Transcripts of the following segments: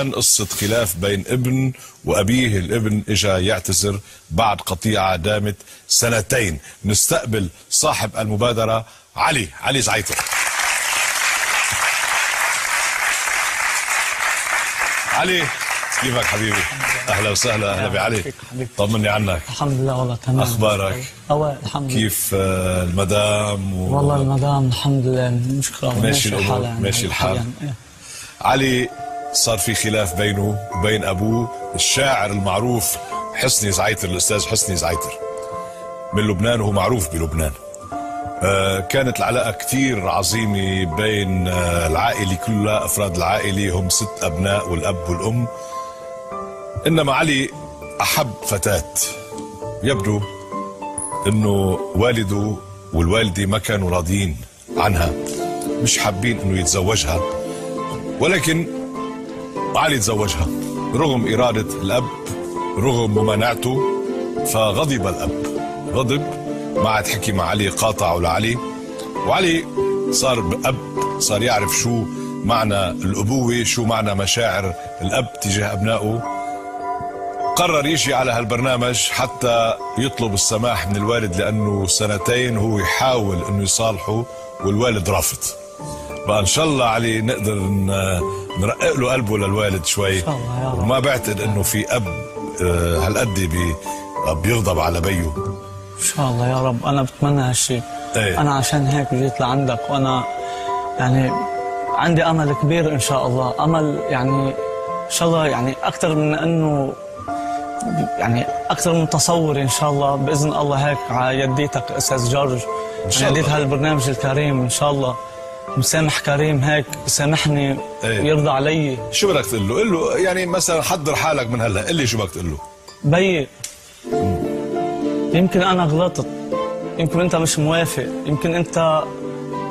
لبنان قصة خلاف بين ابن وأبيه. الابن إجا يعتذر بعد قطيعة دامت سنتين. نستقبل صاحب المبادرة علي زعيتر. علي كيفك حبيبي؟ اهلا وسهلا. اهلا بعلي. طمني عنك. الحمد لله والله تمام. اخبارك؟ الحمد لله. كيف المدام والله المدام الحمد لله مشكلة ماشي الامور ماشي الحال. علي صار في خلاف بينه وبين ابوه الشاعر المعروف حسني زعيتر، الاستاذ حسني زعيتر من لبنان وهو معروف بلبنان. كانت العلاقة كثير عظيمة بين العائلة كلها، أفراد العائلة هم 6 أبناء والأب والأم. إنما علي أحب فتاة يبدو إنه والده والوالدة ما كانوا راضيين عنها، مش حابين إنه يتزوجها، ولكن علي تزوجها رغم إرادة الأب رغم ممانعته. فغضب الأب، غضب، ما عاد حكي مع علي، قاطعه لعلي، وعلي صار أب، صار يعرف شو معنى الأبوة، شو معنى مشاعر الأب تجاه أبنائه. قرر يجي على هالبرنامج حتى يطلب السماح من الوالد، لأنه سنتين هو يحاول أنه يصالحه والوالد رافض. بقى إن شاء الله علي نقدر نرقق له قلبه للوالد شوي، وما بعتقد أنه في أب هالقد بيغضب على بيه. ان شاء الله يا رب، انا بتمنى هالشيء. انا عشان هيك جيت لعندك، وانا يعني عندي امل كبير ان شاء الله، امل يعني ان شاء الله يعني اكثر من انه يعني اكثر من تصوري ان شاء الله باذن الله. هيك على يديتك استاذ جورج، على يديت هالبرنامج الكريم ان شاء الله. مسامح كريم هيك يسامحني ويرضى علي. شو بدك تقول له؟ قل له يعني مثلا حضر حالك من هلا، قل لي شو بدك تقول له. بيي يمكن أنا غلطت، يمكن أنت مش موافق، يمكن أنت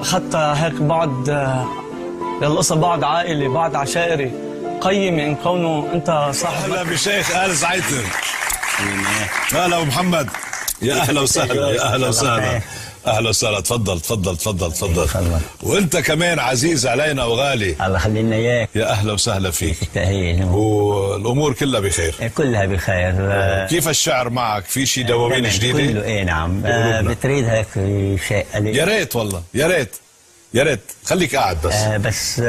أخذت هيك بعد للقصة، بعد عائلي، بعد عشائري، قيمي إن كونه أنت صاحب. أهلا بشيخ آل زعيتر. هلا ومحمد، يا أهلا وسهلا. يا أهلا وسهلا. اهلا وسهلا. تفضل تفضل تفضل تفضل. وانت كمان عزيز علينا وغالي. الله يخلينا اياك. يا اهلا وسهلا فيك. تهيئ. والامور كلها بخير؟ كلها بخير. كيف الشعر معك؟ في شيء دواوين جديده؟ كله ايه نعم. بتريد هيك شيء قليل؟ يا ريت والله، يا ريت يا ريت. خليك قاعد بس. بس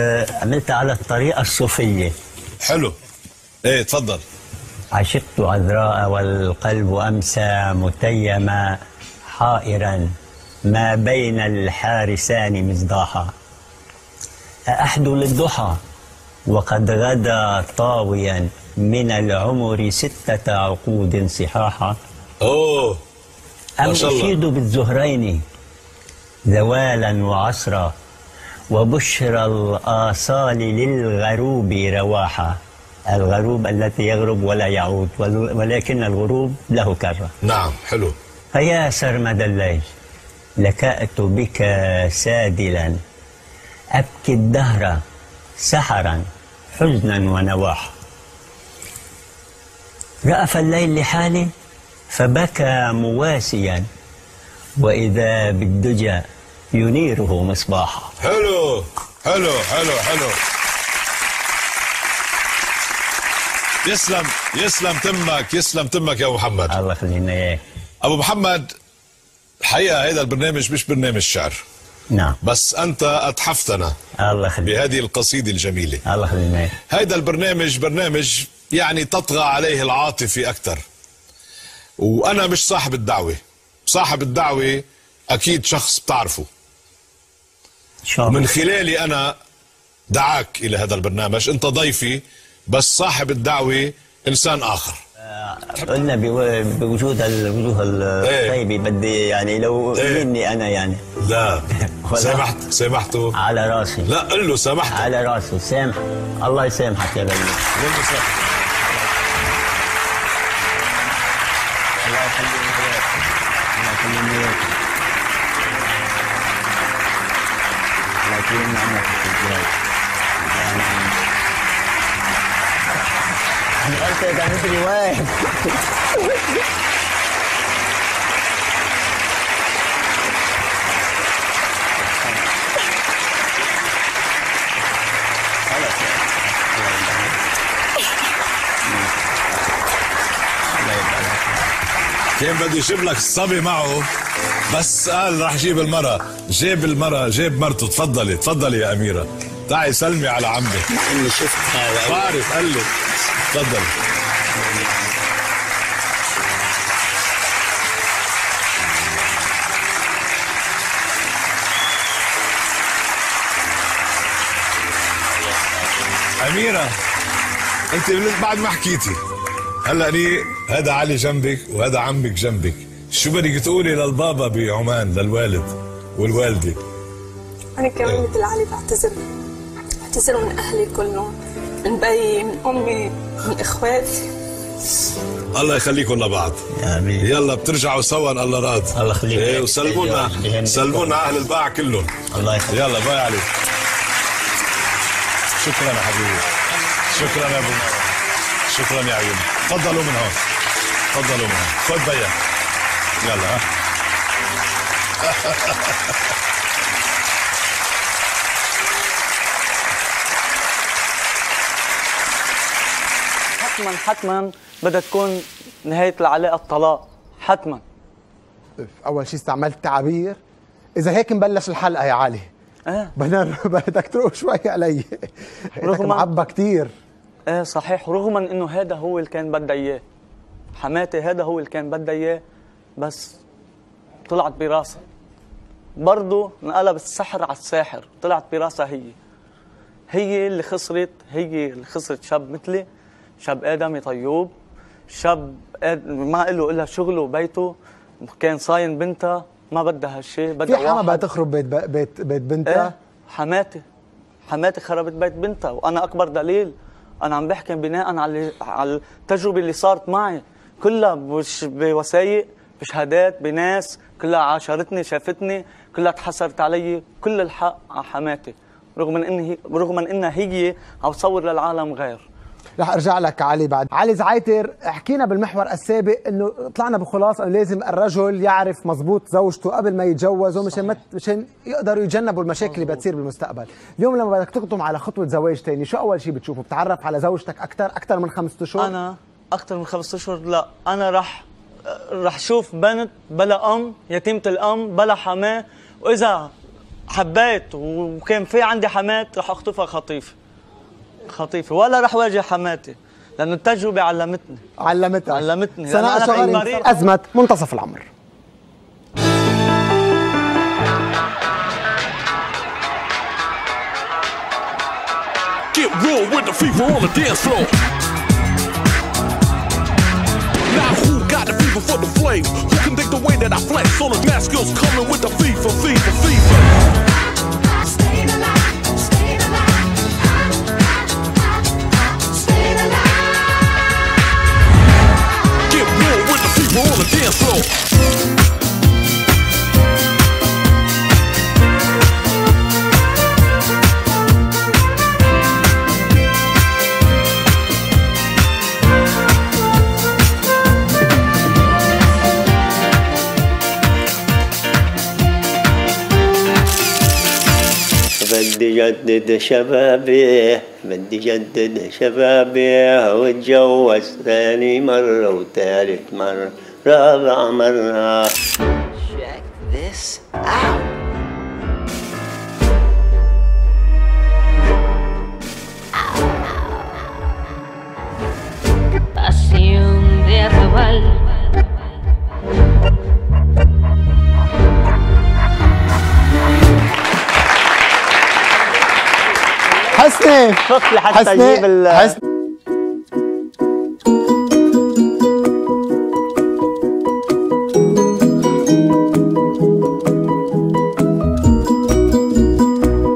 عملتها على الطريقه الصوفيه. حلو. ايه تفضل. عشقت عذراء والقلب امسى متيما حائرا ما بين الحارسان مصداحا. أحد للضحى وقد غدا طاويا من العمر 6 عقود صحاحا. أوه أم أشيد بالزهرين زوالا وعصرا وبشرى الآصال للغروب رواحا. الغروب التي يغرب ولا يعود، ولكن الغروب له كرة. نعم حلو. فيا سرمد الليل لكأت بك سادلا أبكي الدهر سحرا حزنا ونواحا. رأف الليل لحالي فبكى مواسيا وإذا بالدجى ينيره مصباحا. حلو حلو حلو حلو. يسلم يسلم تمك، يسلم تمك يا أبو محمد. الله يخلينا إياك أبو محمد. الحقيقة هذا البرنامج مش برنامج شعر. نعم. بس أنت أتحفتنا الله يخليك بهذه القصيدة الجميلة. الله يخليك. هذا البرنامج برنامج يعني تطغى عليه العاطفة أكثر. وأنا مش صاحب الدعوة. صاحب الدعوة أكيد شخص بتعرفه. من خلالي أنا دعاك إلى هذا البرنامج. أنت ضيفي، بس صاحب الدعوة إنسان آخر. قلنا بوجود الوجوه الطيبة بدي يعني لو مني أنا يعني. لا سامحته على راسي. لا قل له سامحته على راسي. سامح الله يسامحك يا بني. الله يخليك. الله يخليك. الله يكرمنا عنك في الجهاد. أنت عملت لي واحد. كان بده يجيب لك الصبي معه بس قال راح يجيب المرة. جاب مرته. تفضلي يا أميرة، تعي سلمي على عمك. اني شفت هذا بعرف. قال لي تفضلي. أميرة أنت بعد ما حكيتي هلا هذا علي جنبك وهذا عمك جنبك، شو بدك تقولي للبابا بعمان، للوالد والوالدة؟ أنا كمان مثل علي بعتذر من أهلي كلهم، من بيي، من أمي، من إخواتي. الله يخليكم لبعض. امين. يلا بترجعوا سوا ان الله راد. الله يخليك. ايه وسلمونا اهل الباعة كلهم. الله يخليك. يلا باي علي. شكرا يا حبيبي. شكرا يا ابو. شكرا يا عيوني. تفضلوا من هون. خذ بيا. يلا ها. حتما بدها تكون نهاية العلاقة الطلاق. حتما. اول شيء استعملت تعابير. اذا هيك نبلش الحلقه يا علي. بدك تروق شوي علي. رغم معبى كثير. ايه صحيح. رغم انه هذا هو اللي كان بدها اياه، حماتي هذا هو اللي كان بدها اياه، بس طلعت براسها برضه، انقلب السحر على الساحر. طلعت براسها هي اللي خسرت شاب مثلي، شاب آدمي طيوب، شاب ما له إلا شغله وبيته، كان صاين بنتها، ما بدها هالشيء. بدها في حما بدها تخرب بيت بنتها. حماتي خربت بيت بنتها، وأنا أكبر دليل. أنا عم بحكي بناء على التجربة اللي صارت معي كلها، مش بوثائق، بشهادات، بناس كلها عاشرتني، شافتني، كلها تحسرت علي. كل الحق على حماتي، رغم من إنها هي عم تصور للعالم غير. رح ارجع لك علي بعد. علي زعيتر، حكينا بالمحور السابق انه طلعنا بخلاصه انه لازم الرجل يعرف مزبوط زوجته قبل ما يتجوزوا مشان يقدروا يتجنبوا المشاكل اللي بتصير بالمستقبل. اليوم لما بدك تقدم على خطوه زواج ثاني، شو اول شيء بتشوفه؟ بتتعرف على زوجتك اكثر من 5 اشهر؟ انا اكثر من 5 اشهر لا، انا رح شوف بنت بلا ام، يتيمه الام، بلا حماه، واذا حبيت وكان في عندي حمات رح اخطفها خطيفة، ولا رح واجه حماتي، لأنه التجربة علمتني. سناء شغالي أزمة منتصف العمر. Get real with the fever on the dance floor. Now who got the fever for the flame? Who can dig the way that I flex? On the gas skills coming with the fever. On the dance floor. بدي جدد شبابي واتجوز ثاني مرة وثالث مرة رابع مرة. Check this out. Pasión de arrabal. حسني لحتى اجيب